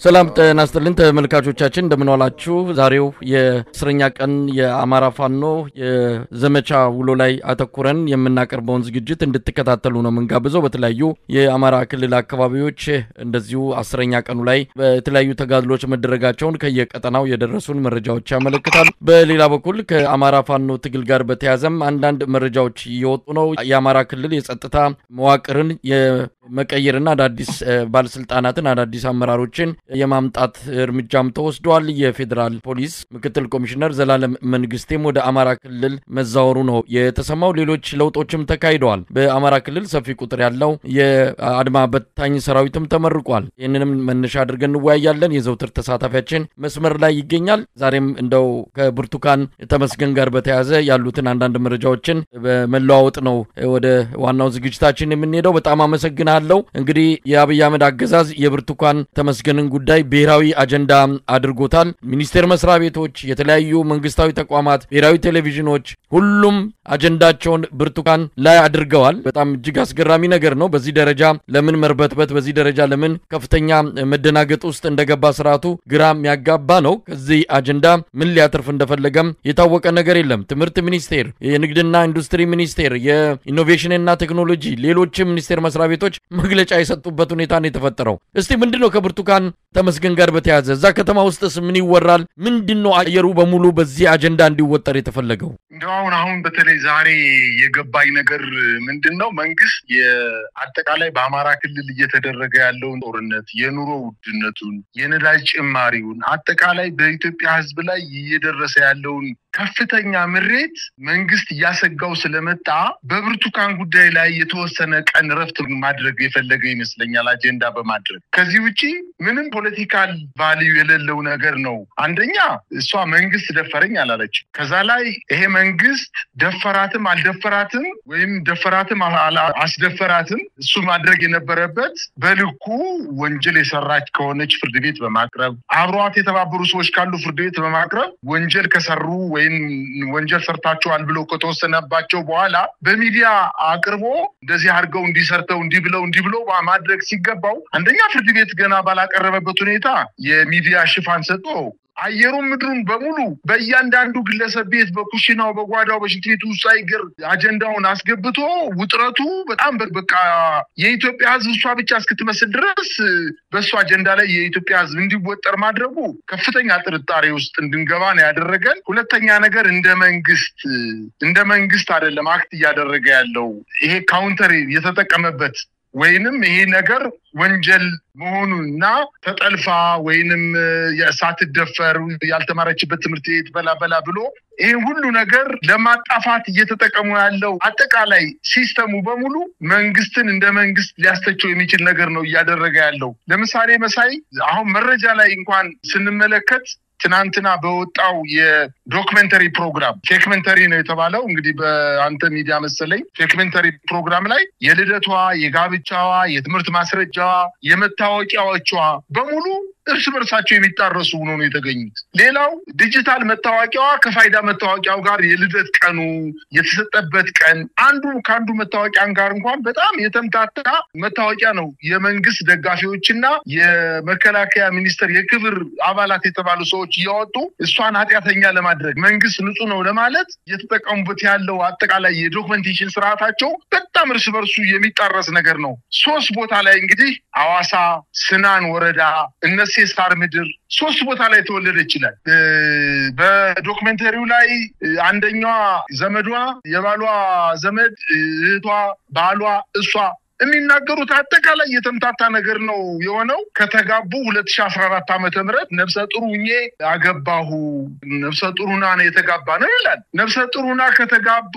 ሰላም ጤና ይስጥልን ተመልካቾቻችን እንደምን ዋላችሁ ዛሬው የእስረኛ ቀን የአማራ ፋኖ የዘመቻ ውሎ ላይ አተኩረን የምናቀርበውን ዝግጅት እንድትከታተሉ ነው መንጋብዘው በተለያዩ የአማራ ክልል አካባቢዎች እንደዚሁ አስረኛ ቀኑ ላይ በተለያዩ ተጋድሎች መደረጋቸውን ከየቀጠናው የደረሱን መረጃዎች ያመለክታሉ በሌላ በኩል ከአማራ ፋኖ ትግል ጋር በተያያዘም አንዳንድ መረጃዎች እየወጡ ነው የአማራ ክልል የጸጥታ መዋቅርን የመቀየርና አዳዲስ ባለስልጣናትን አዳዲስ አመራሮችን የማምጣት እርምጃም ተወስዷል የፌደራል ፖሊስ ምክትል ኮሚሽነር ዘላለም መንግስቴም ወደ አማራ ክልል መዛወሩ ነው የተሰማው ሌሎች ለውጦችም ተካሂደዋል በአማራ ክልል ሰፊ ቁጥር ያለው የአድማ በታኝ ሰራዊትም ተመርቋል ይህንንም መነሻ አድርገን እንወያያለን የዘውትር ተሳታፊያችን መስመር ላይ ይገኛል ዛሬም እንደው ከብርቱካን ተመስገን ጋር በተያያዘ ያሉትን አንዳንድ መረጃዎችን በመለዋወጥ ነው ወደ ዋናው ዝግጅታችን የምንሄደው በጣም አመሰግናለሁ እንግዲህ የአብይ አህመድ አገዛዝ የብርቱካን ተመስገንን ጉዳይ ብሔራዊ አጀንዳ አድርጎታል ሚኒስቴር መስሪያ ቤቶች የተለያዩ መንግስታዊ ተቋማት ብሔራዊ ቴሌቪዥኖች ሁሉም አጀንዳቸውን ብርቱካን ላይ አድርገዋል በጣም እጅግ አስገራሚ ነገር ነው በዚህ ደረጃ ለምን መርበትበት በዚህ ደረጃ ለምን ከፍተኛ መደናገጥ ውስጥ እንደገባ ስርዓቱ ግራም ያጋባ ነው ከዚህ አጀንዳ ምን ሊያተርፍ እንደፈለገም የታወቀ ነገር የለም ትምህርት ሚኒስቴር የንግድና ኢንዱስትሪ ሚኒስቴር የኢኖቬሽንና ቴክኖሎጂ ሌሎች ሚኒስቴር መስሪያ ቤቶች መግለጫ የሰጡበት ሁኔታ ነው የተፈጠረው እስቲ ምንድነው ከብርቱካን ተመስገን ጋር በተያያዘ እዛ ከተማ ውስጥስ ምን ይወራል ምንድነው አየሩ በሙሉ በዚህ አጀንዳ እንዲወጠር የተፈለገው እንደው አሁን በተለይ ዛሬ የገባኝ ነገር ምንድነው መንግስት የአጠቃላይ በአማራ ክልል እየተደረገ ያለውን ጦርነት የኑሮ ውድነቱን የነዳጅ ጭማሪውን አጠቃላይ በኢትዮጵያ ህዝብ ላይ እየደረሰ ያለውን ከፍተኛ ምሬት መንግስት ያሰጋው ስለመጣ በብርቱካን ጉዳይ ላይ የተወሰነ ቀን ረፍት ማድረግ የፈለገ ይመስለኛል አጀንዳ በማድረግ ከዚህ ውጪ ምንም ፖለቲካል ቫልዩ የሌለው ነገር ነው አንደኛ እሷ መንግስት ደፈረኝ አላለች ከዛ ላይ ይሄ መንግስት ደፈራትም አልደፈራትም ወይም ደፈራትም አስደፈራትም እሱ ማድረግ የነበረበት በልኩ ወንጀል የሰራች ከሆነች ፍርድ ቤት በማቅረብ አብሯት የተባበሩ ሰዎች ካሉ ፍርድ ቤት በማቅረብ ወንጀል ከሰሩ ወይም ወንጀል ሰርታቸዋል ብሎ ከተወሰነባቸው በኋላ በሚዲያ አቅርቦ እንደዚህ አድርገው እንዲሰርተው እንዲብለው ማድረግ ሲገባው አንደኛ ፍርድ ቤት ገና ባላቀረበበት ሁኔታ የሚዲያ ሽፋን ሰጥቶ አየሩን ምድሩን በሙሉ በእያንዳንዱ ግለሰብ ቤት በኩሽናው በጓዳው በሽንት ቤቱ ሳይገር አጀንዳውን አስገብቶ ውጥረቱ በጣም በቃ የኢትዮጵያ ህዝብ እሷ ብቻ እስክትመስል ድረስ በእሱ አጀንዳ ላይ የኢትዮጵያ ህዝብ እንዲወጠር ማድረጉ ከፍተኛ ጥርጣሬ ውስጥ እንድንገባ ነው ያደረገን ሁለተኛ ነገር እንደ መንግስት አይደለም አክት እያደረገ ያለው ይሄ ካውንተር የተጠቀመበት ወይንም ይሄ ነገር ወንጀል መሆኑና ተጠልፋ ወይንም የሳትደፈር ያልተማረችበት ትምህርት ቤት በላ ብሎ ይሄ ሁሉ ነገር ለማጣፋት እየተጠቀሙ ያለው አጠቃላይ ሲስተሙ በሙሉ መንግስትን እንደ መንግስት ሊያስተቸው የሚችል ነገር ነው እያደረገ ያለው ለምሳሌ መሳይ አሁን መረጃ ላይ እንኳን ስንመለከት ትናንትና በወጣው የዶክመንተሪ ፕሮግራም ፌክመንተሪ ነው የተባለው እንግዲህ በአንተ ሚዲያ መሰለኝ ፌክመንተሪ ፕሮግራም ላይ የልደቷ የጋብቻዋ የትምህርት ማስረጃዋ የመታወቂያዎቿ በሙሉ እርስ በርሳቸው የሚጣረሱ ሆኖ ነው የተገኙት ሌላው ዲጂታል መታወቂያዋ ከፋይዳ መታወቂያው ጋር የልደት ቀኑ የተሰጠበት ቀን አንዱ ካንዱ መታወቂያን ጋር እንኳን በጣም የተምታታ መታወቂያ ነው የመንግስት ደጋፊዎችና የመከላከያ ሚኒስቴር የክብር አባላት የተባሉ ሰዎች እያወጡ እሷን ኃጢያተኛ ለማድረግ መንግስት ንጹህ ነው ለማለት የተጠቀሙበት ያለው አጠቃላይ የዶክመንቴሽን ስርዓታቸው በጣም እርስ በርሱ የሚጣረስ ነገር ነው ሶስት ቦታ ላይ እንግዲህ አዋሳ ስናን ወረዳ እነሱ ሳር ምድር ሶስት ቦታ ላይ ተወለደ ይችላል በዶክመንተሪው ላይ አንደኛዋ ዘመዷ የባሏ ዘመድ እህቷ ባሏ እሷ የሚናገሩት አጠቃላይ የተምታታ ነገር ነው የሆነው። ከተጋቡ 2014 ዓመተ ምህረት ነፍሰ ጥሩኜ አገባሁ ነፍሰ ጥሩና ነው የተጋባ ነው ይላል። ነፍሰ ጥሩና ከተጋቡ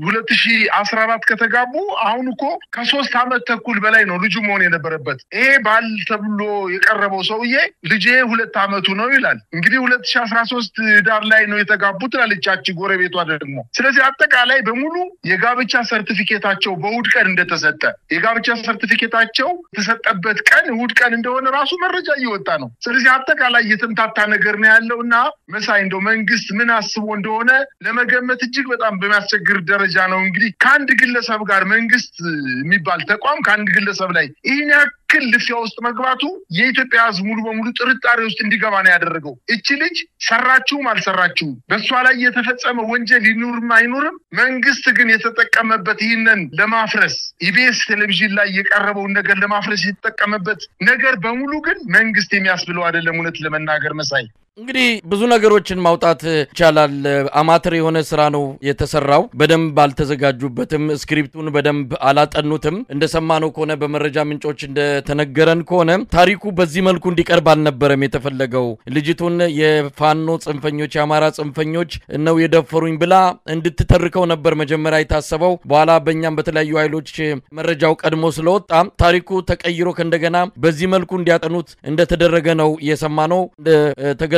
2014 ከተጋቡ አሁን እኮ ከ3 ዓመት ተኩል በላይ ነው ልጁ መሆን የነበረበት። ይሄ ባል ተብሎ የቀረበው ሰውዬ ልጄ 2 ዓመቱ ነው ይላል። እንግዲህ 2013 ዳር ላይ ነው የተጋቡት ትላለቻች ጎረቤቷ ደግሞ። ስለዚህ አጠቃላይ በሙሉ የጋብቻ ሰርቲፊኬታቸው በእሑድ ቀን እንደተሰጠ የጋብቻ ሰርቲፊኬታቸው የተሰጠበት ቀን እሑድ ቀን እንደሆነ ራሱ መረጃ እየወጣ ነው። ስለዚህ አጠቃላይ የተምታታ ነገር ነው ያለውና መሳይ እንደው መንግስት ምን አስቦ እንደሆነ ለመገመት እጅግ በጣም በሚያስቸግር ደረጃ ነው። እንግዲህ ከአንድ ግለሰብ ጋር መንግስት የሚባል ተቋም ከአንድ ግለሰብ ላይ ይሄን ያክል ልፊያ ውስጥ መግባቱ የኢትዮጵያ ሕዝብ ሙሉ በሙሉ ጥርጣሬ ውስጥ እንዲገባ ነው ያደረገው። እቺ ልጅ ሰራችሁም አልሰራችሁም በሷ ላይ የተፈጸመ ወንጀል ይኑርም አይኑርም መንግስት ግን የተጠቀመበት ይሄንን ለማፍረስ ኢቢኤስ ቴሌቪዥን ላይ የቀረበውን ነገር ለማፍረስ የተጠቀመበት ነገር በሙሉ ግን መንግስት የሚያስብለው አይደለም። እውነት ለመናገር መሳይ እንግዲህ ብዙ ነገሮችን ማውጣት ይቻላል። አማተር የሆነ ስራ ነው የተሰራው። በደንብ አልተዘጋጁበትም። ስክሪፕቱን በደንብ አላጠኑትም። እንደሰማነው ከሆነ በመረጃ ምንጮች እንደተነገረን ከሆነ ታሪኩ በዚህ መልኩ እንዲቀርብ አልነበረም የተፈለገው። ልጅቱን የፋኖ ጽንፈኞች የአማራ ጽንፈኞች ነው የደፈሩኝ ብላ እንድትተርከው ነበር መጀመሪያ የታሰበው። በኋላ በእኛም በተለያዩ ኃይሎች መረጃው ቀድሞ ስለወጣ ታሪኩ ተቀይሮ ከእንደገና በዚህ መልኩ እንዲያጠኑት እንደተደረገ ነው የሰማነው።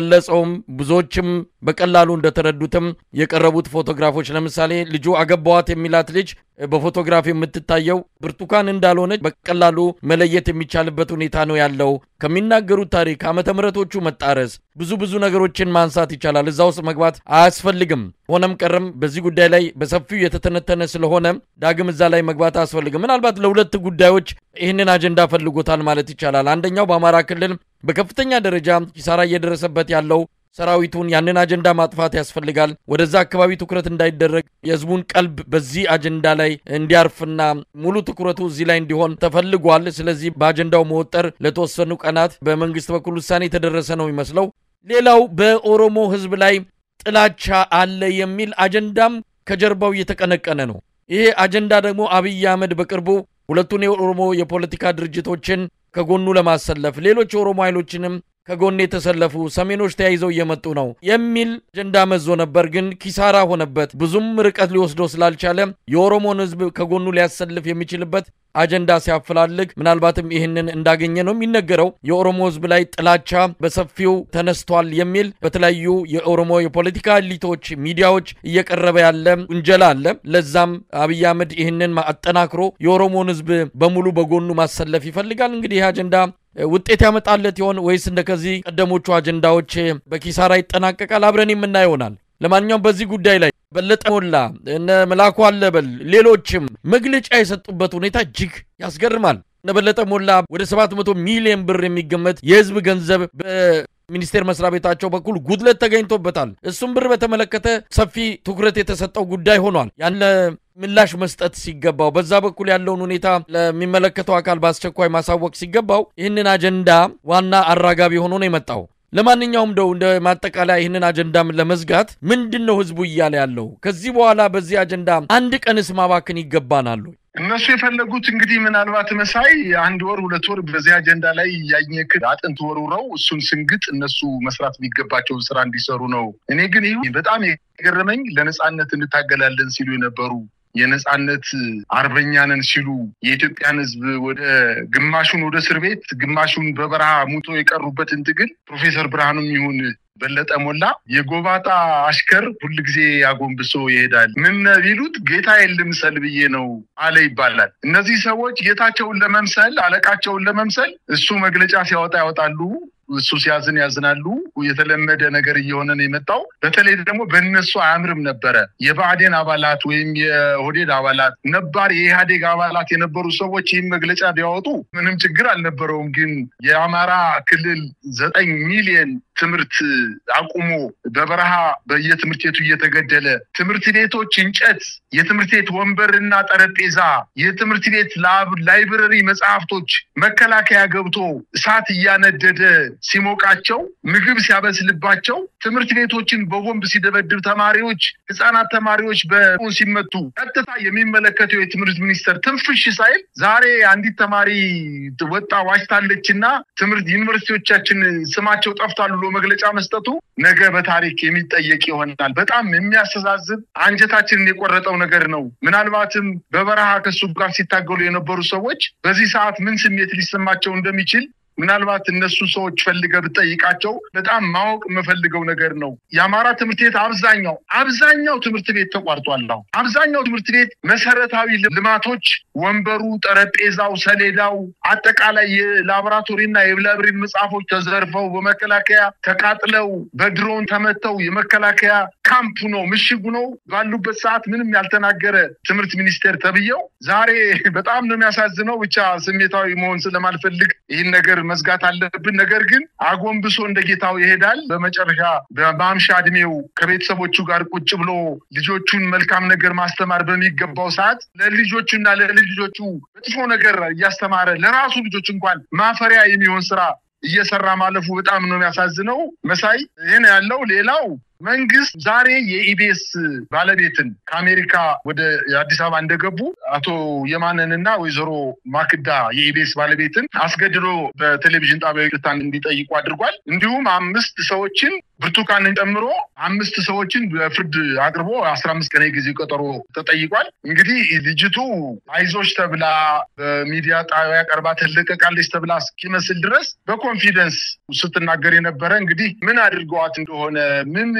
ለጸውም ብዙዎችም በቀላሉ እንደተረዱትም የቀረቡት ፎቶግራፎች ለምሳሌ ልጁ አገባዋት የሚላት ልጅ በፎቶግራፍ የምትታየው ብርቱካን እንዳልሆነች በቀላሉ መለየት የሚቻልበት ሁኔታ ነው ያለው። ከሚናገሩት ታሪክ ዓመተ ምህረቶቹ መጣረስ ብዙ ነገሮችን ማንሳት ይቻላል። እዛው ውስጥ መግባት አያስፈልግም። ሆነም ቀረም በዚህ ጉዳይ ላይ በሰፊው የተተነተነ ስለሆነ ዳግም እዛ ላይ መግባት አያስፈልግም። ምናልባት ለሁለት ጉዳዮች ይህንን አጀንዳ ፈልጎታል ማለት ይቻላል። አንደኛው በአማራ ክልል በከፍተኛ ደረጃ ኪሳራ እየደረሰበት ያለው ሰራዊቱን ያንን አጀንዳ ማጥፋት ያስፈልጋል። ወደዛ አካባቢ ትኩረት እንዳይደረግ የህዝቡን ቀልብ በዚህ አጀንዳ ላይ እንዲያርፍና ሙሉ ትኩረቱ እዚህ ላይ እንዲሆን ተፈልጓል። ስለዚህ በአጀንዳው መወጠር ለተወሰኑ ቀናት በመንግስት በኩል ውሳኔ የተደረሰ ነው የሚመስለው። ሌላው በኦሮሞ ህዝብ ላይ ጥላቻ አለ የሚል አጀንዳም ከጀርባው እየተቀነቀነ ነው። ይሄ አጀንዳ ደግሞ አብይ አህመድ በቅርቡ ሁለቱን የኦሮሞ የፖለቲካ ድርጅቶችን ከጎኑ ለማሰለፍ ሌሎች የኦሮሞ ኃይሎችንም ከጎን የተሰለፉ ሰሜኖች ተያይዘው እየመጡ ነው የሚል አጀንዳ መዞ ነበር። ግን ኪሳራ ሆነበት። ብዙም ርቀት ሊወስደው ስላልቻለ የኦሮሞን ህዝብ ከጎኑ ሊያሰልፍ የሚችልበት አጀንዳ ሲያፈላልግ ምናልባትም ይህንን እንዳገኘ ነው የሚነገረው። የኦሮሞ ህዝብ ላይ ጥላቻ በሰፊው ተነስቷል የሚል በተለያዩ የኦሮሞ የፖለቲካ ኤሊቶች ሚዲያዎች እየቀረበ ያለ ውንጀላ አለ። ለዛም አብይ አህመድ ይህንን አጠናክሮ የኦሮሞን ህዝብ በሙሉ በጎኑ ማሰለፍ ይፈልጋል። እንግዲህ ይህ አጀንዳ ውጤት ያመጣለት ይሆን ወይስ እንደከዚህ ቀደሞቹ አጀንዳዎች በኪሳራ ይጠናቀቃል? አብረን የምናየው ይሆናል። ለማንኛውም በዚህ ጉዳይ ላይ በለጠ ሞላ እነ መላኩ አለበል ሌሎችም መግለጫ የሰጡበት ሁኔታ እጅግ ያስገርማል። እነ በለጠ ሞላ ወደ 700 ሚሊዮን ብር የሚገመት የህዝብ ገንዘብ በሚኒስቴር መስሪያ ቤታቸው በኩል ጉድለት ተገኝቶበታል። እሱም ብር በተመለከተ ሰፊ ትኩረት የተሰጠው ጉዳይ ሆኗል። ያን ምላሽ መስጠት ሲገባው በዛ በኩል ያለውን ሁኔታ ለሚመለከተው አካል በአስቸኳይ ማሳወቅ ሲገባው ይህንን አጀንዳ ዋና አራጋቢ ሆኖ ነው የመጣው። ለማንኛውም እንደ ማጠቃለያ ይህንን አጀንዳም ለመዝጋት ምንድነው ህዝቡ እያለ ያለው? ከዚህ በኋላ በዚህ አጀንዳ አንድ ቀንስ ማባከን ይገባናል? እነሱ የፈለጉት እንግዲህ ምናልባት መሳይ 1 ወር 2 ወር በዚህ አጀንዳ ላይ ያኘክ አጥንት ወሩረው እሱን ስንግጥ እነሱ መስራት የሚገባቸውን ስራ እንዲሰሩ ነው። እኔ ግን ይሄ በጣም የገረመኝ ለነጻነት እንታገላለን ሲሉ የነበሩ የነጻነት አርበኛንን ሲሉ የኢትዮጵያን ህዝብ ወደ ግማሹን ወደ እስር ቤት ግማሹን በበረሃ ሙቶ የቀሩበትን ትግል ፕሮፌሰር ብርሃኑም ይሁን በለጠ ሞላ የጎባጣ አሽከር ሁሉ ጊዜ ያጎንብሶ ይሄዳል። ምን ቢሉት ጌታዬን ልምሰል ብዬ ነው አለ ይባላል። እነዚህ ሰዎች ጌታቸውን ለመምሰል አለቃቸውን ለመምሰል እሱ መግለጫ ሲያወጣ ያወጣሉ፣ እሱ ሲያዝን ያዝናሉ። የተለመደ ነገር እየሆነ ነው የመጣው። በተለይ ደግሞ በእነሱ አያምርም ነበረ። የብአዴን አባላት ወይም የኦህዴድ አባላት ነባር የኢህአዴግ አባላት የነበሩ ሰዎች ይህን መግለጫ ቢያወጡ ምንም ችግር አልነበረውም። ግን የአማራ ክልል 9 ሚሊዮን ትምህርት አቁሞ በበረሃ በየትምህርት ቤቱ እየተገደለ ትምህርት ቤቶች እንጨት፣ የትምህርት ቤት ወንበርና ጠረጴዛ፣ የትምህርት ቤት ላይብረሪ መጽሐፍቶች መከላከያ ገብቶ እሳት እያነደደ ሲሞቃቸው ምግብ ሲያበስልባቸው ትምህርት ቤቶችን በቦምብ ሲደበድብ ተማሪዎች ህፃናት ተማሪዎች በቁን ሲመቱ ቀጥታ የሚመለከተው የትምህርት ሚኒስቴር ትንፍሽ ሳይል ዛሬ አንዲት ተማሪ ወጣ ዋሽታለችና ትምህርት ዩኒቨርሲቲዎቻችን ስማቸው ጠፍቷል ብሎ መግለጫ መስጠቱ ነገ በታሪክ የሚጠየቅ ይሆናል። በጣም የሚያስተዛዝብ አንጀታችንን የቆረጠው ነገር ነው። ምናልባትም በበረሃ ከሱ ጋር ሲታገሉ የነበሩ ሰዎች በዚህ ሰዓት ምን ስሜት ሊሰማቸው እንደሚችል ምናልባት እነሱ ሰዎች ፈልገው ብጠይቃቸው በጣም ማወቅ የምፈልገው ነገር ነው። የአማራ ትምህርት ቤት አብዛኛው ትምህርት ቤት ተቋርጧል። አብዛኛው ትምህርት ቤት መሰረታዊ ልማቶች ወንበሩ፣ ጠረጴዛው፣ ሰሌዳው አጠቃላይ የላቦራቶሪና የላይብረሪ መጽሐፎች ተዘርፈው በመከላከያ ተቃጥለው በድሮን ተመተው የመከላከያ ካምፕ ነው ምሽጉ ነው ባሉበት ሰዓት ምንም ያልተናገረ ትምህርት ሚኒስቴር ተብየው ዛሬ በጣም ነው የሚያሳዝነው። ብቻ ስሜታዊ መሆን ስለማልፈልግ ይህን ነገር መዝጋት አለብን። ነገር ግን አጎንብሶ እንደጌታው ይሄዳል። በመጨረሻ በማምሻ እድሜው ከቤተሰቦቹ ጋር ቁጭ ብሎ ልጆቹን መልካም ነገር ማስተማር በሚገባው ሰዓት ለልጆቹና ለልጆቹ መጥፎ ነገር እያስተማረ ለራሱ ልጆች እንኳን ማፈሪያ የሚሆን ስራ እየሰራ ማለፉ በጣም ነው የሚያሳዝነው። መሳይ ይሄን ያለው ሌላው መንግስት ዛሬ የኢቢኤስ ባለቤትን ከአሜሪካ ወደ አዲስ አበባ እንደገቡ አቶ የማነንና ወይዘሮ ማክዳ የኢቢኤስ ባለቤትን አስገድዶ በቴሌቪዥን ጣቢያው ይቅርታን እንዲጠይቁ አድርጓል። እንዲሁም 5 ሰዎችን ብርቱካንን ጨምሮ 5 ሰዎችን በፍርድ አቅርቦ 15 ቀን ጊዜ ቀጠሮ ተጠይቋል። እንግዲህ ልጅቱ አይዞሽ ተብላ በሚዲያ ጣቢያ ቀርባ ተለቀቃለች ተብላ እስኪመስል ድረስ በኮንፊደንስ ስትናገር የነበረ እንግዲህ ምን አድርገዋት እንደሆነ ምን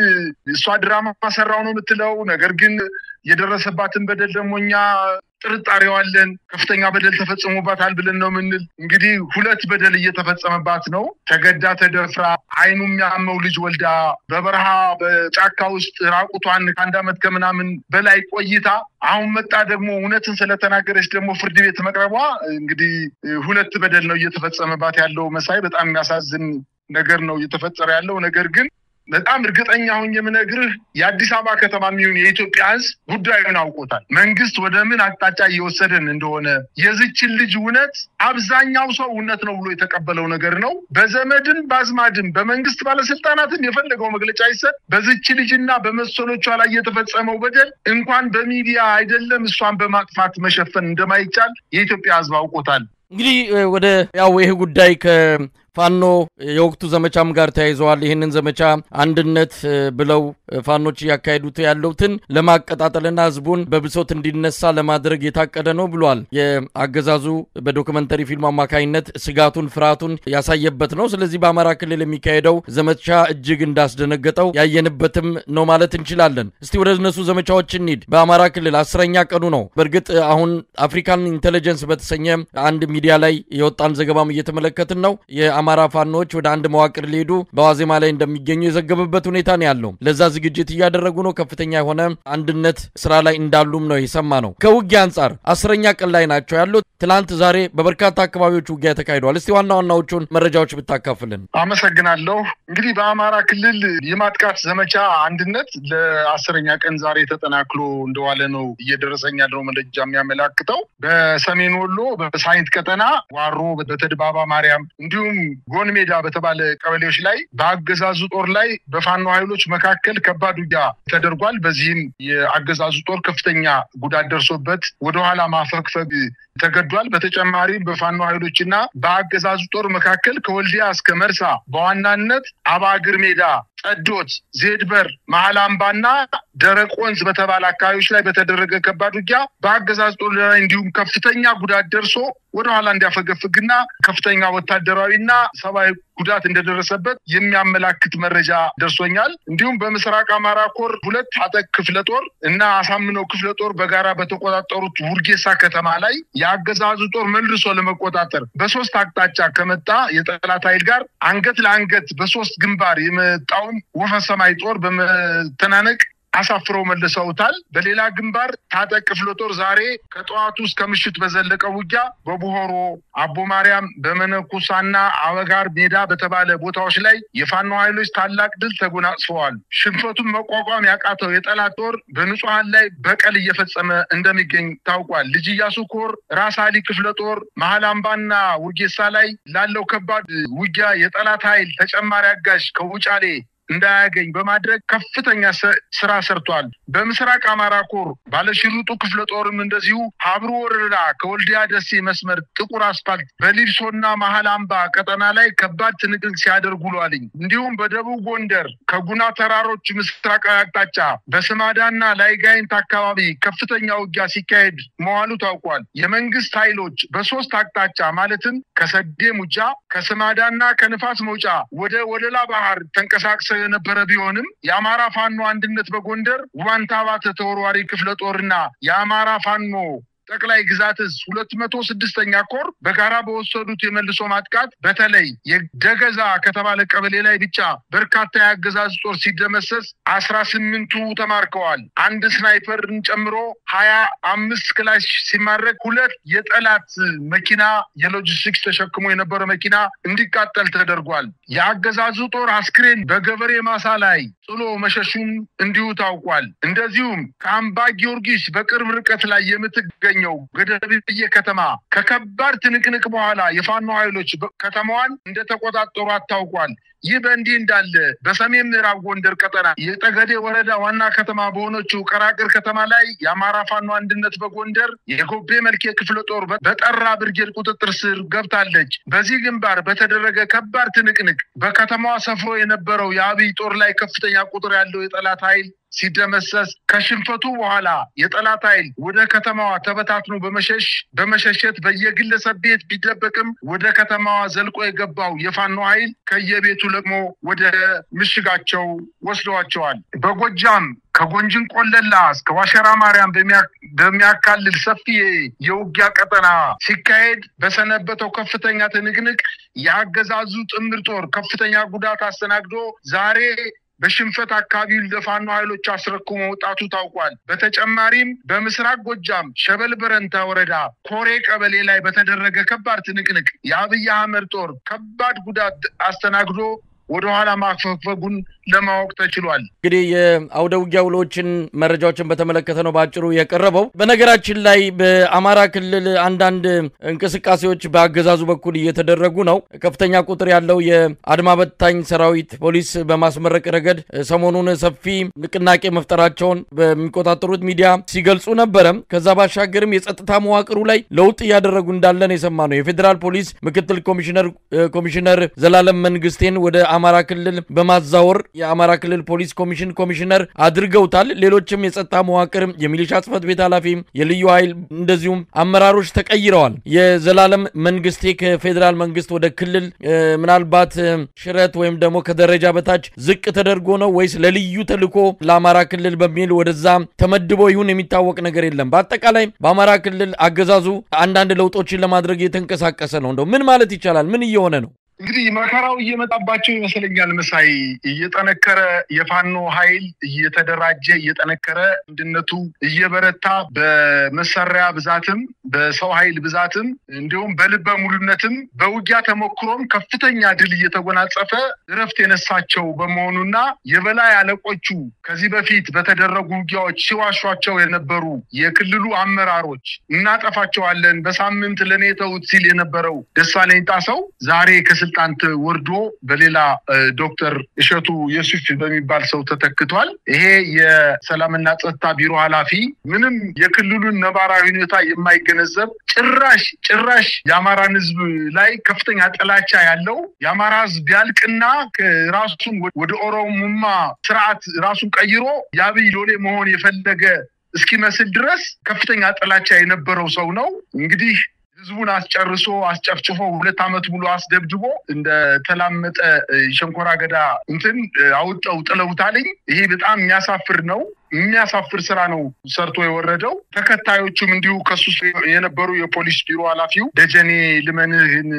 እሷ ድራማ ሰራው ነው የምትለው ነገር ግን የደረሰባትን በደል ደግሞ እኛ ጥርጣሬዋለን ከፍተኛ በደል ተፈጽሞባታል ብለን ነው ምንል። እንግዲህ 2 በደል እየተፈጸመባት ነው። ተገዳ ተደፍራ አይኑ የሚያመው ልጅ ወልዳ በበረሃ በጫካ ውስጥ ራቁቷን ከአንድ ዓመት ከምናምን በላይ ቆይታ አሁን መጣ ደግሞ እውነትን ስለተናገረች ደግሞ ፍርድ ቤት መቅረቧ እንግዲህ 2 በደል ነው እየተፈጸመባት ያለው። መሳይ በጣም የሚያሳዝን ነገር ነው እየተፈጸረ ያለው። ነገር ግን በጣም እርግጠኛ ሆኜ የምነግርህ የአዲስ አበባ ከተማ የሚሆን የኢትዮጵያ ሕዝብ ጉዳዩን አውቆታል። መንግስት ወደ ምን አቅጣጫ እየወሰደን እንደሆነ የዚችን ልጅ እውነት አብዛኛው ሰው እውነት ነው ብሎ የተቀበለው ነገር ነው። በዘመድም ባዝማድም በመንግስት ባለስልጣናትም የፈለገው መግለጫ ይሰጥ በዚች ልጅና በመሰሎቿ ላይ የተፈጸመው በደል እንኳን በሚዲያ አይደለም እሷን በማጥፋት መሸፈን እንደማይቻል የኢትዮጵያ ሕዝብ አውቆታል። እንግዲህ ወደ ያው ይሄ ጉዳይ ፋኖ የወቅቱ ዘመቻም ጋር ተያይዘዋል። ይሄንን ዘመቻ አንድነት ብለው ፋኖች ያካሄዱት ያለውትን ለማቀጣጠልና ህዝቡን በብሶት እንዲነሳ ለማድረግ የታቀደ ነው ብሏል። የአገዛዙ በዶክመንተሪ ፊልም አማካይነት ስጋቱን ፍርሃቱን ያሳየበት ነው። ስለዚህ በአማራ ክልል የሚካሄደው ዘመቻ እጅግ እንዳስደነገጠው ያየንበትም ነው ማለት እንችላለን። እስቲ ወደ እነሱ ዘመቻዎች እንሂድ። በአማራ ክልል 10ኛ ቀኑ ነው። በእርግጥ አሁን አፍሪካን ኢንተለጀንስ በተሰኘ አንድ ሚዲያ ላይ የወጣን ዘገባም እየተመለከትን ነው። የአማራ ፋኖች ወደ አንድ መዋቅር ሊሄዱ በዋዜማ ላይ እንደሚገኙ የዘገበበት ሁኔታ ነው ያለው። ለዛ ዝግጅት እያደረጉ ነው። ከፍተኛ የሆነ አንድነት ስራ ላይ እንዳሉም ነው የሰማነው። ከውጊያ አንጻር 10ኛ ቀን ላይ ናቸው ያሉት። ትላንት ዛሬ በበርካታ አካባቢዎች ውጊያ ተካሂዷል። እስቲ ዋና ዋናዎቹን መረጃዎች ብታካፍልን። አመሰግናለሁ። እንግዲህ በአማራ ክልል የማጥቃት ዘመቻ አንድነት ለ10ኛ ቀን ዛሬ ተጠናክሎ እንደዋለ ነው እየደረሰኝ ያለው መረጃ የሚያመላክተው። በሰሜን ወሎ በሳይንት ቀጠና ዋሮ በተድባባ ማርያም እንዲሁም ጎን ሜዳ በተባለ ቀበሌዎች ላይ በአገዛዙ ጦር ላይ በፋኖ ኃይሎች መካከል ከባድ ውጊያ ተደርጓል። በዚህም የአገዛዙ ጦር ከፍተኛ ጉዳት ደርሶበት ወደኋላ ማፈግፈግ ተገዷል። በተጨማሪም በፋኖ ኃይሎችና በአገዛዙ ጦር መካከል ከወልዲያ እስከ መርሳ በዋናነት አባግር ሜዳ፣ ጸዶት፣ ዜድበር፣ መሃል አምባና ደረቅ ወንዝ በተባለ አካባቢዎች ላይ በተደረገ ከባድ ውጊያ በአገዛዙ ጦር ላይ እንዲሁም ከፍተኛ ጉዳት ደርሶ ወደኋላ እንዲያፈገፍግና ከፍተኛ ወታደራዊና ሰብአዊ ጉዳት እንደደረሰበት የሚያመላክት መረጃ ደርሶኛል። እንዲሁም በምስራቅ አማራ ኮር 2 አጠቅ ክፍለ ጦር እና አሳምነው ክፍለ ጦር በጋራ በተቆጣጠሩት ውርጌሳ ከተማ ላይ የአገዛዙ ጦር መልሶ ለመቆጣጠር በ3 አቅጣጫ ከመጣ የጠላት ኃይል ጋር አንገት ለአንገት በ3 ግንባር የመጣውን ወፈሰማይ ጦር በመተናነቅ አሳፍረው መልሰውታል። በሌላ ግንባር ታጠቅ ክፍለ ጦር ዛሬ ከጠዋቱ እስከ ምሽት በዘለቀው ውጊያ በቡሆሮ አቦ ማርያም በመነኩሳና አወጋር ሜዳ በተባለ ቦታዎች ላይ የፋኖ ኃይሎች ታላቅ ድል ተጎናጽፈዋል። ሽንፈቱን መቋቋም ያቃተው የጠላት ጦር በንጹሃን ላይ በቀል እየፈጸመ እንደሚገኝ ታውቋል። ልጅ ኢያሱ ኮር ራስ አሊ ክፍለ ጦር መሃል አምባና ውርጌሳ ላይ ላለው ከባድ ውጊያ የጠላት ኃይል ተጨማሪ አጋዥ ከውጫሌ እንዳያገኝ በማድረግ ከፍተኛ ስራ ሰርቷል። በምስራቅ አማራ ኮር ባለሽሩጡ ክፍለ ጦርም እንደዚሁ ሀብሩ ወረዳ ከወልዲያ ደሴ መስመር ጥቁር አስፋልት በሊብሶና መሃል አምባ ቀጠና ላይ ከባድ ትንቅንቅ ሲያደርጉ ውለዋል። እንዲሁም በደቡብ ጎንደር ከጉና ተራሮች ምስራቃዊ አቅጣጫ በስማዳና ላይጋይንት አካባቢ ከፍተኛ ውጊያ ሲካሄድ መዋሉ ታውቋል። የመንግስት ኃይሎች በሶስት አቅጣጫ ማለትም ከሰዴ ሙጃ ከስማዳና ከንፋስ መውጫ ወደ ወለላ ባህር ተንቀሳቅሰው የነበረ ቢሆንም የአማራ ፋኖ አንድነት በጎንደር ዋንታባተ ተወርዋሪ ክፍለ ጦርና የአማራ ፋኖ ጠቅላይ ግዛትስ 206ኛ ኮር በጋራ በወሰዱት የመልሶ ማጥቃት በተለይ የደገዛ ከተባለ ቀበሌ ላይ ብቻ በርካታ ያገዛዝ ጦር ሲደመሰስ 18ቱ ተማርከዋል። አንድ ስናይፐርን ጨምሮ 25 ክላሽ ሲማረክ 2 የጠላት መኪና የሎጂስቲክስ ተሸክሞ የነበረ መኪና እንዲቃጠል ተደርጓል። የአገዛዙ ጦር አስክሬን በገበሬ ማሳ ላይ ጥሎ መሸሹም እንዲሁ ታውቋል። እንደዚሁም ከአምባ ጊዮርጊስ በቅርብ ርቀት ላይ የምትገኝ ገደብዬ ከተማ ከከባድ ትንቅንቅ በኋላ የፋኖ ኃይሎች ከተማዋን እንደተቆጣጠሩ ታውቋል። ይህ በእንዲህ እንዳለ በሰሜን ምዕራብ ጎንደር ቀጠና የጠገዴ ወረዳ ዋና ከተማ በሆነችው ቀራቅር ከተማ ላይ የአማራ ፋኖ አንድነት በጎንደር የጎቤ መልኬ ክፍለ ጦር በጠራ ብርጌድ ቁጥጥር ስር ገብታለች። በዚህ ግንባር በተደረገ ከባድ ትንቅንቅ በከተማዋ ሰፍሮ የነበረው የአብይ ጦር ላይ ከፍተኛ ቁጥር ያለው የጠላት ኃይል ሲደመሰስ ከሽንፈቱ በኋላ የጠላት ኃይል ወደ ከተማዋ ተበታትኖ በመሸሸት በየግለሰብ ቤት ቢደበቅም ወደ ከተማዋ ዘልቆ የገባው የፋኖ ኃይል ከየቤቱ ለቅሞ ወደ ምሽጋቸው ወስደዋቸዋል። በጎጃም ከጎንጅን ቆለላ እስከ ዋሸራ ማርያም በሚያካልል ሰፊ የውጊያ ቀጠና ሲካሄድ በሰነበተው ከፍተኛ ትንቅንቅ የአገዛዙ ጥምር ጦር ከፍተኛ ጉዳት አስተናግዶ ዛሬ በሽንፈት አካባቢው ለፋኖ ኃይሎች አስረክሞ መውጣቱ ታውቋል። በተጨማሪም በምስራቅ ጎጃም ሸበል በረንታ ወረዳ ኮሬ ቀበሌ ላይ በተደረገ ከባድ ትንቅንቅ የአብይ አህመድ ጦር ከባድ ጉዳት አስተናግዶ ወደ ኋላ ማፈግፈጉን ለማወቅ ተችሏል። እንግዲህ የአውደ ውጊያ ውሎችን መረጃዎችን በተመለከተ ነው ባጭሩ የቀረበው። በነገራችን ላይ በአማራ ክልል አንዳንድ እንቅስቃሴዎች በአገዛዙ በኩል እየተደረጉ ነው። ከፍተኛ ቁጥር ያለው የአድማ በታኝ ሰራዊት ፖሊስ በማስመረቅ ረገድ ሰሞኑን ሰፊ ንቅናቄ መፍጠራቸውን በሚቆጣጠሩት ሚዲያ ሲገልጹ ነበረ። ከዛ ባሻገርም የጸጥታ መዋቅሩ ላይ ለውጥ እያደረጉ እንዳለን የሰማነው የፌዴራል ፖሊስ ምክትል ኮሚሽነር ዘላለም መንግስቴን ወደ አማራ ክልል በማዛወር የአማራ ክልል ፖሊስ ኮሚሽነር አድርገውታል። ሌሎችም የጸጥታ መዋቅር የሚሊሻ ጽፈት ቤት ኃላፊ የልዩ ኃይል እንደዚሁም አመራሮች ተቀይረዋል። የዘላለም መንግስቴ ከፌዴራል መንግስት ወደ ክልል ምናልባት ሽረት ወይም ደግሞ ከደረጃ በታች ዝቅ ተደርጎ ነው ወይስ ለልዩ ተልኮ ለአማራ ክልል በሚል ወደዛ ተመድቦ ይሁን የሚታወቅ ነገር የለም። በአጠቃላይ በአማራ ክልል አገዛዙ አንዳንድ ለውጦችን ለማድረግ የተንቀሳቀሰ ነው። እንደው ምን ማለት ይቻላል? ምን እየሆነ ነው? እንግዲህ መከራው እየመጣባቸው ይመስለኛል። መሳይ እየጠነከረ የፋኖ ኃይል እየተደራጀ እየጠነከረ አንድነቱ እየበረታ በመሳሪያ ብዛትም በሰው ኃይል ብዛትም እንዲሁም በልበ ሙሉነትም በውጊያ ተሞክሮም ከፍተኛ ድል እየተጎናጸፈ እረፍት የነሳቸው በመሆኑና የበላይ አለቆቹ ከዚህ በፊት በተደረጉ ውጊያዎች ሲዋሿቸው የነበሩ የክልሉ አመራሮች እናጠፋቸዋለን በሳምንት ለኔ ተውት ሲል የነበረው ደሳለኝ ጣሰው ዛሬ ከስልጣን ወርዶ በሌላ ዶክተር እሸቱ የሱፍ በሚባል ሰው ተተክቷል። ይሄ የሰላምና ጸጥታ ቢሮ ኃላፊ ምንም የክልሉን ነባራዊ ሁኔታ የማይገነዘብ ጭራሽ የአማራን ህዝብ ላይ ከፍተኛ ጥላቻ ያለው የአማራ ህዝብ ያልቅና ራሱን ወደ ኦሮሞማ ስርዓት ራሱን ቀይሮ የአብይ ሎሌ መሆን የፈለገ እስኪመስል ድረስ ከፍተኛ ጥላቻ የነበረው ሰው ነው። እንግዲህ ህዝቡን አስጨፍጭፎ 2 ዓመት ሙሉ አስደብድቦ እንደ ተላመጠ ሸንኮራ አገዳ አውጣው ጥለውታልኝ። ይሄ በጣም የሚያሳፍር ነው። የሚያሳፍር ስራ ነው ሰርቶ የወረደው። ተከታዮቹም እንዲሁ ከሱ የነበሩ የፖሊስ ቢሮ ኃላፊው ደጀኔ ልመንህን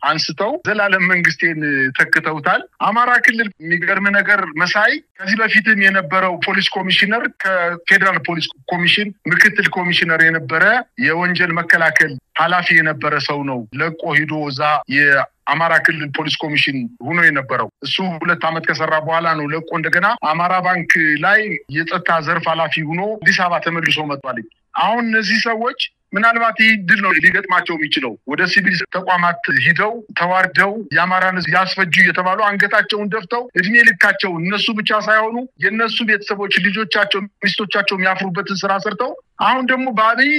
አንስተው ዘላለም መንግስቴን ተክተውታል። አማራ ክልል የሚገርም ነገር መሳይ ከዚህ በፊትም የነበረው ፖሊስ ኮሚሽነር ከፌደራል ፖሊስ ኮሚሽን ምክትል ኮሚሽነር የነበረ የወንጀል መከላከል ኃላፊ የነበረ ሰው ነው ለቆ ሂዶ እዛ የአማራ ክልል ፖሊስ ኮሚሽን ሆኖ የነበረው። እሱ 2 ዓመት ከሰራ በኋላ ነው ለቆ እንደገና አማራ ባንክ ላይ የጸጥታ ዘርፍ ኃላፊ ሆኖ አዲስ አበባ ተመልሶ መጥቷል። አሁን እነዚህ ሰዎች ምናልባት ይህ ድል ነው ሊገጥማቸው የሚችለው። ወደ ሲቪል ተቋማት ሂደው ተዋርደው የአማራን ሕዝብ ያስፈጁ እየተባሉ አንገታቸውን ደፍተው እድሜ ልካቸው እነሱ ብቻ ሳይሆኑ የነሱ ቤተሰቦች ልጆቻቸው ሚስቶቻቸው የሚያፍሩበትን ስራ ሰርተው አሁን ደግሞ በአብይ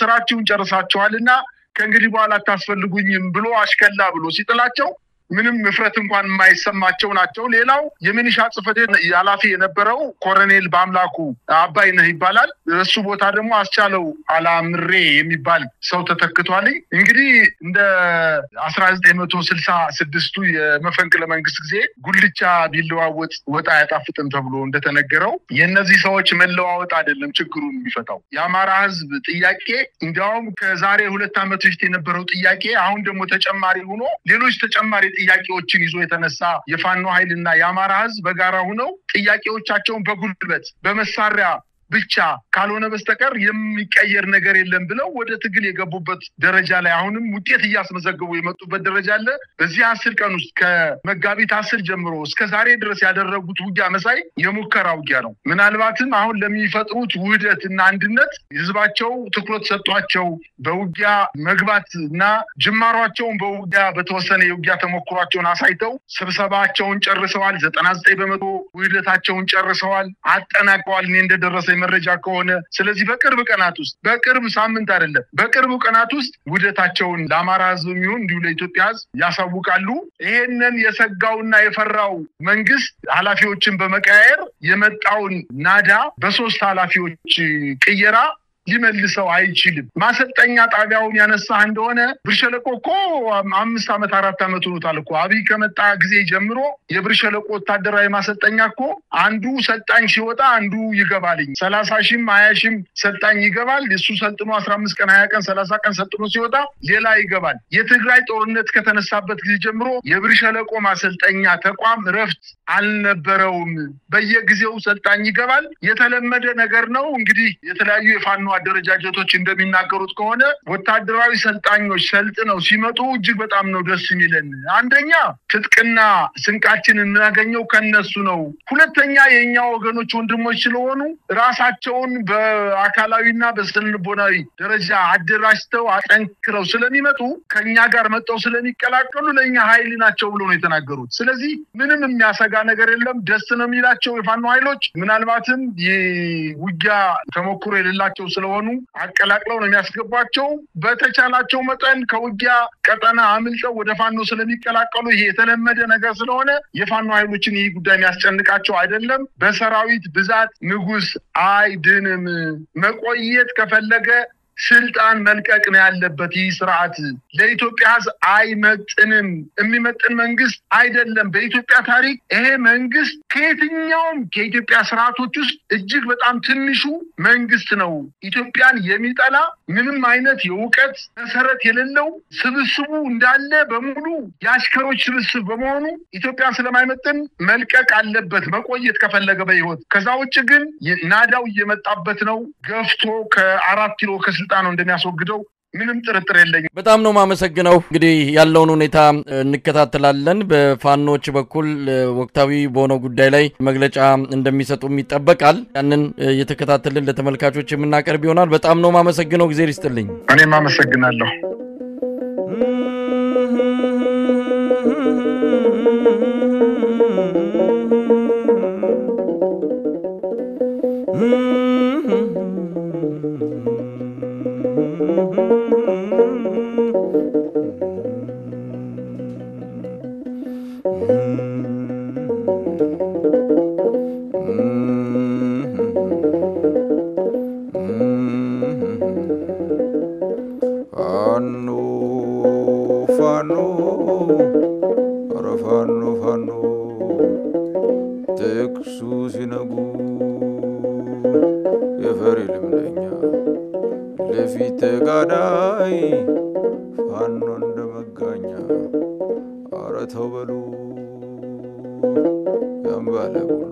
ስራቸውን ጨርሳቸዋልና ከእንግዲህ በኋላ አታስፈልጉኝም ብሎ አሽከላ ብሎ ሲጥላቸው ምንም ምፍረት እንኳን የማይሰማቸው ናቸው። ሌላው የሚኒሻ ጽሕፈት ቤት ኃላፊ የነበረው ኮሎኔል በአምላኩ አባይነህ ይባላል። እሱ ቦታ ደግሞ አስቻለው አላምሬ የሚባል ሰው ተተክቷል። እንግዲህ እንደ 1966ቱ የመፈንቅለ መንግስት ጊዜ ጉልቻ ቢለዋወጥ ወጥ አያጣፍጥም ተብሎ እንደተነገረው የእነዚህ ሰዎች መለዋወጥ አይደለም ችግሩን የሚፈታው። የአማራ ሕዝብ ጥያቄ እንዲያውም ከዛሬ 2 ዓመት በፊት የነበረው ጥያቄ አሁን ደግሞ ተጨማሪ ሆኖ ሌሎች ተጨማሪ ጥያቄዎችን ይዞ የተነሳ የፋኖ ኃይልና የአማራ ሕዝብ በጋራ ሆነው ጥያቄዎቻቸውን በጉልበት በመሳሪያ ብቻ ካልሆነ በስተቀር የሚቀየር ነገር የለም ብለው ወደ ትግል የገቡበት ደረጃ ላይ አሁንም ውጤት እያስመዘገቡ የመጡበት ደረጃ አለ። በዚህ 10 ቀን ውስጥ ከመጋቢት 10 ጀምሮ እስከ ዛሬ ድረስ ያደረጉት ውጊያ መሳይ የሙከራ ውጊያ ነው። ምናልባትም አሁን ለሚፈጥሩት ውህደትና አንድነት ህዝባቸው ትኩረት ሰጥቷቸው በውጊያ መግባት እና ጅማሯቸውን በውጊያ በተወሰነ የውጊያ ተሞክሯቸውን አሳይተው ስብሰባቸውን ጨርሰዋል። 99% ውህደታቸውን ጨርሰዋል፣ አጠናቀዋል እኔ እንደደረሰ መረጃ ከሆነ። ስለዚህ በቅርብ ቀናት ውስጥ በቅርብ ሳምንት አይደለም በቅርብ ቀናት ውስጥ ውህደታቸውን ለአማራ ህዝብ የሚሆን እንዲሁ ለኢትዮጵያ ህዝብ ያሳውቃሉ። ይሄንን የሰጋውና የፈራው መንግስት ኃላፊዎችን በመቀያየር የመጣውን ናዳ በ3 ኃላፊዎች ቅየራ ሊመልሰው አይችልም። ማሰልጠኛ ጣቢያውን ያነሳህ እንደሆነ ብርሸለቆ እኮ 5 ዓመት 4 ዓመት ሆኖታል እኮ አብይ ከመጣ ጊዜ ጀምሮ የብርሸለቆ ወታደራዊ ማሰልጠኛ እኮ አንዱ ሰልጣኝ ሲወጣ አንዱ ይገባልኝ 30,000 20,000 ሰልጣኝ ይገባል። እሱ ሰልጥኖ 15 ቀን 20 ቀን 30 ቀን ሰልጥኖ ሲወጣ ሌላ ይገባል። የትግራይ ጦርነት ከተነሳበት ጊዜ ጀምሮ የብርሸለቆ ማሰልጠኛ ተቋም ረፍት አልነበረውም። በየጊዜው ሰልጣኝ ይገባል። የተለመደ ነገር ነው። እንግዲህ የተለያዩ የፋኖ አደረጃጀቶች እንደሚናገሩት ከሆነ ወታደራዊ ሰልጣኞች ሰልጥነው ሲመጡ እጅግ በጣም ነው ደስ የሚለን። አንደኛ ትጥቅና ስንቃችን እናገኘው ከነሱ ነው። ሁለተኛ የኛ ወገኖች ወንድሞች ስለሆኑ ራሳቸውን በአካላዊና በስነልቦናዊ ደረጃ አደራጅተው አጠንክረው ስለሚመጡ ከኛ ጋር መጣው ስለሚቀላቀሉ ለኛ ኃይል ናቸው ብሎ ነው የተናገሩት። ስለዚህ ምንም የሚያሰጋ ነገር የለም። ደስ ነው የሚላቸው የፋኖ ኃይሎች ምናልባትም የውጊያ ተሞክሮ የሌላቸው ስለሆኑ አቀላቅለው ነው የሚያስገቧቸው። በተቻላቸው መጠን ከውጊያ ቀጠና አምልጠው ወደ ፋኖ ስለሚቀላቀሉ ይሄ የተለመደ ነገር ስለሆነ የፋኖ ኃይሎችን ይህ ጉዳይ የሚያስጨንቃቸው አይደለም። በሰራዊት ብዛት ንጉስ አይድንም። መቆየት ከፈለገ ስልጣን መልቀቅ ነው ያለበት። ይህ ስርዓት ለኢትዮጵያ ሕዝብ አይመጥንም። የሚመጥን መንግስት አይደለም። በኢትዮጵያ ታሪክ ይሄ መንግስት ከየትኛውም ከኢትዮጵያ ስርዓቶች ውስጥ እጅግ በጣም ትንሹ መንግስት ነው። ኢትዮጵያን የሚጠላ ምንም አይነት የእውቀት መሰረት የሌለው ስብስቡ እንዳለ በሙሉ የአሽከሮች ስብስብ በመሆኑ ኢትዮጵያን ስለማይመጥን መልቀቅ አለበት መቆየት ከፈለገ በህይወት። ከዛ ውጭ ግን ናዳው እየመጣበት ነው። ገፍቶ ከ4 ኪሎ ስልጣኑ እንደሚያስወግደው ምንም ጥርጥር የለኝም። በጣም ነው ማመሰግነው። እንግዲህ ያለውን ሁኔታ እንከታተላለን። በፋኖች በኩል ወቅታዊ በሆነው ጉዳይ ላይ መግለጫ እንደሚሰጡም ይጠበቃል። ያንን የተከታተልን ለተመልካቾች የምናቀርብ ይሆናል። በጣም ነው ማመሰግነው። ጊዜ ይስጥልኝ። እኔም አመሰግናለሁ። Teksu sinagu የፈሪ ልምደኛ ለፊት ጋዳይ ፋኖ እንደመጋኛ አረ ተው በሉ ያምባለ ሁሉ